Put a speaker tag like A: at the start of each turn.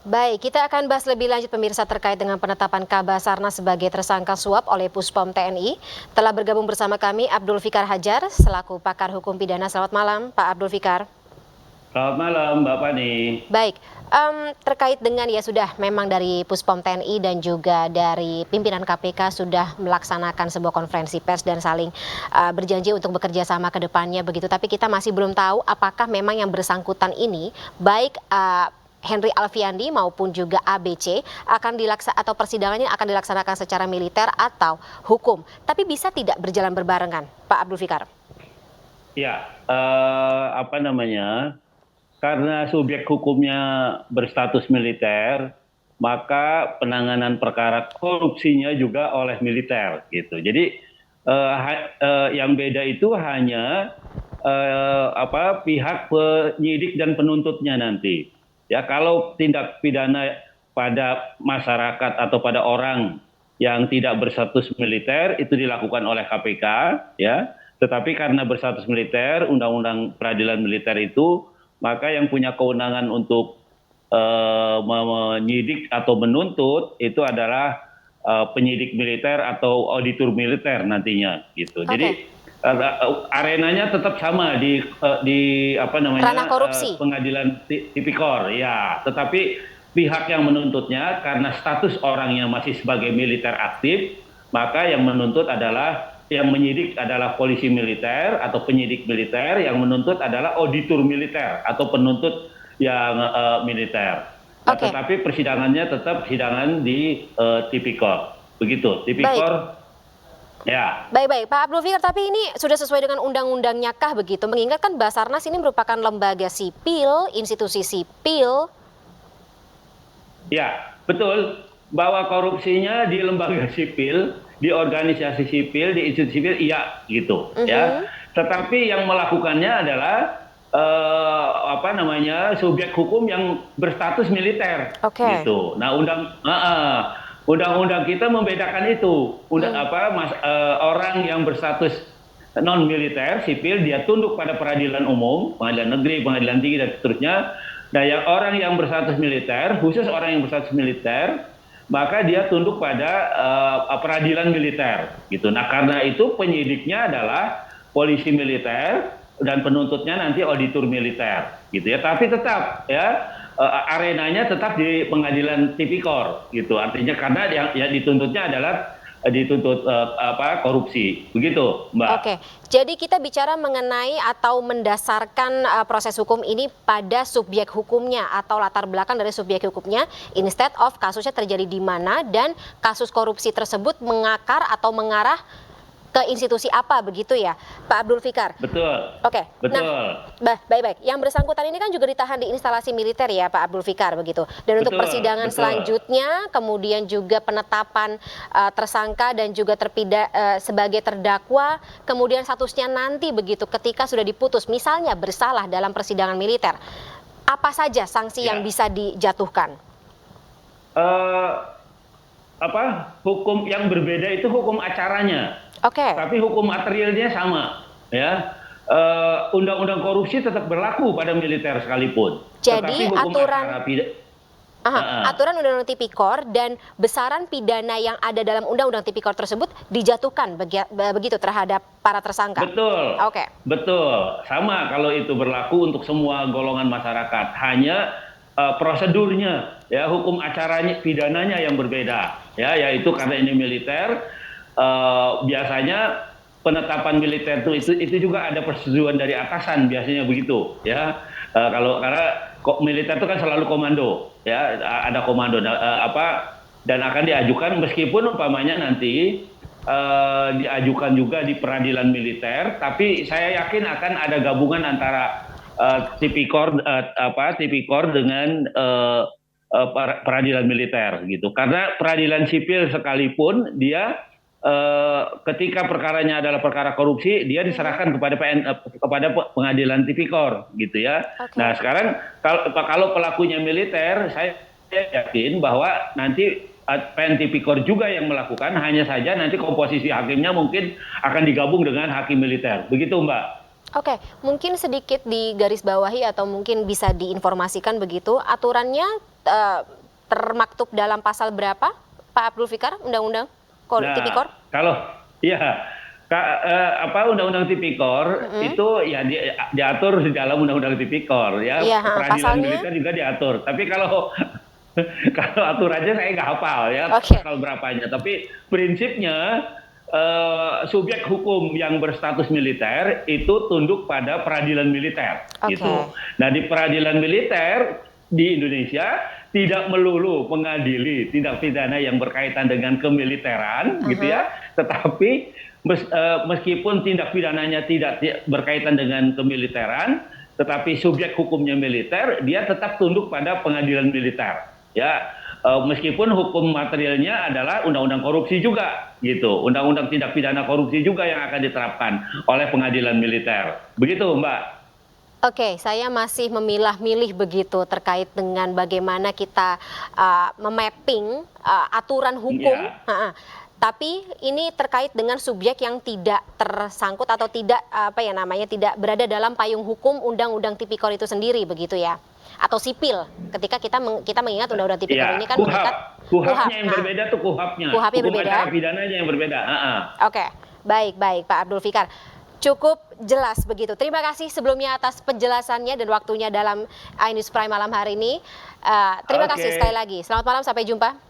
A: Baik, kita akan bahas lebih lanjut pemirsa terkait dengan penetapan Kabasarnas sebagai tersangka suap oleh Puspom TNI. Telah bergabung bersama kami Abdul Fikar Hajar selaku pakar hukum pidana. Selamat malam, Pak Abdul Fikar.
B: Selamat malam, Mbak Fani.
A: Baik, terkait dengan ya sudah memang dari Puspom TNI dan juga dari pimpinan KPK sudah melaksanakan sebuah konferensi pers dan saling berjanji untuk bekerja sama ke depannya begitu. Tapi kita masih belum tahu apakah memang yang bersangkutan ini baik Henry Alfiandi maupun juga ABC akan atau persidangannya akan dilaksanakan secara militer atau hukum. Tapi bisa tidak berjalan berbarengan, Pak Abdul Fikar?
B: Ya, apa namanya? Karena subjek hukumnya berstatus militer, maka penanganan perkara korupsinya juga oleh militer, gitu. Jadi yang beda itu hanya pihak penyidik dan penuntutnya nanti. Ya, kalau tindak pidana pada masyarakat atau pada orang yang tidak berstatus militer itu dilakukan oleh KPK, ya. Tetapi karena berstatus militer, Undang-Undang Peradilan Militer itu, maka yang punya kewenangan untuk menyidik atau menuntut itu adalah penyidik militer atau auditor militer nantinya, gitu. Jadi arenanya tetap sama di
A: Ranah korupsi.
B: pengadilan tipikor, ya. Tetapi pihak yang menuntutnya karena status orangnya masih sebagai militer aktif, maka yang menuntut adalah yang menyidik adalah polisi militer atau penyidik militer, yang menuntut adalah auditor militer atau penuntut yang militer. Nah, tetapi persidangannya tetap persidangan di tipikor, begitu. Tipikor. Ya.
A: Baik, Pak Abdul Fikar, tapi ini sudah sesuai dengan undang-undangnya kah begitu? Mengingat kan Basarnas ini merupakan lembaga sipil, institusi sipil.
B: Ya, betul. Bahwa korupsinya di lembaga sipil, di organisasi sipil, di institusi sipil, iya gitu. Ya. Tetapi yang melakukannya adalah subjek hukum yang berstatus militer. Gitu. Nah, undang-undang kita membedakan itu. Orang yang berstatus non militer sipil dia tunduk pada peradilan umum, pengadilan negeri, pengadilan tinggi dan seterusnya. Nah, orang yang berstatus militer, khusus orang yang berstatus militer, maka dia tunduk pada peradilan militer, gitu. Nah, karena itu penyidiknya adalah polisi militer dan penuntutnya nanti auditor militer, gitu ya. Tapi tetap ya arenanya tetap di pengadilan tipikor, gitu. Artinya karena yang dituntutnya adalah dituntut korupsi, begitu, Mbak.
A: Oke, jadi kita bicara mengenai atau mendasarkan proses hukum ini pada subjek hukumnya atau latar belakang dari subjek hukumnya, instead of kasusnya terjadi di mana dan kasus korupsi tersebut mengakar atau mengarah ke institusi apa begitu ya, Pak Abdul Fikar?
B: Betul.
A: Oke.
B: Betul.
A: Nah, baik. Yang bersangkutan ini kan juga ditahan di instalasi militer ya, Pak Abdul Fikar begitu. Dan untuk persidangan selanjutnya, kemudian juga penetapan tersangka dan juga sebagai terdakwa, kemudian statusnya nanti begitu ketika sudah diputus, misalnya bersalah dalam persidangan militer, apa saja sanksi yang bisa dijatuhkan?
B: Hukum yang berbeda itu hukum acaranya. Tapi hukum materialnya sama, ya. Undang-undang korupsi tetap berlaku pada militer sekalipun.
A: Jadi aturan Undang-Undang Tipikor dan besaran pidana yang ada dalam Undang-Undang Tipikor tersebut dijatuhkan begitu terhadap para tersangka.
B: Betul. Betul. Sama kalau itu berlaku untuk semua golongan masyarakat. Hanya prosedurnya, ya, hukum acaranya, pidananya yang berbeda, ya, yaitu karena ini militer. Biasanya penetapan militer itu juga ada persetujuan dari atasan, biasanya begitu, ya. Karena militer itu kan selalu komando, ya, ada komando dan akan diajukan meskipun umpamanya nanti diajukan juga di peradilan militer, tapi saya yakin akan ada gabungan antara tipikor dengan peradilan militer, gitu. Karena peradilan sipil sekalipun dia ketika perkaranya adalah perkara korupsi, dia diserahkan kepada pengadilan tipikor, gitu ya. Nah, sekarang kalau pelakunya militer, saya yakin bahwa nanti PN tipikor juga yang melakukan, hanya saja nanti komposisi hakimnya mungkin akan digabung dengan hakim militer, begitu, Mbak.
A: Oke, mungkin sedikit digarisbawahi atau mungkin bisa diinformasikan begitu aturannya termaktub dalam pasal berapa, Pak Abdul Fikar, Undang-Undang Tipikor?
B: Kalau ya Undang-Undang Tipikor itu ya diatur di dalam Undang-Undang Tipikor ya,
A: Iya,
B: peradilan
A: pasalnya?
B: militer juga diatur. Tapi kalau kalau aturannya saya nggak hafal ya
A: Oke.
B: pasal berapanya. Tapi prinsipnya subjek hukum yang berstatus militer itu tunduk pada peradilan militer,
A: Oke.
B: gitu. Nah, di peradilan militer di Indonesia tidak melulu mengadili tindak pidana yang berkaitan dengan kemiliteran, gitu ya. Tetapi meskipun tindak pidananya tidak berkaitan dengan kemiliteran, tetapi subjek hukumnya militer, dia tetap tunduk pada pengadilan militer, ya. Meskipun hukum materialnya adalah undang-undang korupsi juga, gitu. Undang-undang tindak pidana korupsi juga yang akan diterapkan oleh pengadilan militer. Begitu, Mbak.
A: Oke, saya masih memilah-milih begitu terkait dengan bagaimana kita memapping aturan hukum.
B: Ya.
A: Tapi ini terkait dengan subjek yang tidak tersangkut atau tidak tidak berada dalam payung hukum Undang-Undang Tipikor itu sendiri, begitu ya? Atau sipil, ketika kita mengingat Undang-Undang Tipikor ini kan mengikat
B: KUHAP-nya yang berbeda tuh KUHAP-nya.
A: KUHAP-nya
B: Hukum
A: berbeda.
B: acara pidananya yang berbeda.
A: Oke, baik Pak Abdul Fikar. Cukup jelas begitu. Terima kasih sebelumnya atas penjelasannya dan waktunya dalam iNews Prime malam hari ini. Terima kasih sekali lagi. Selamat malam, sampai jumpa.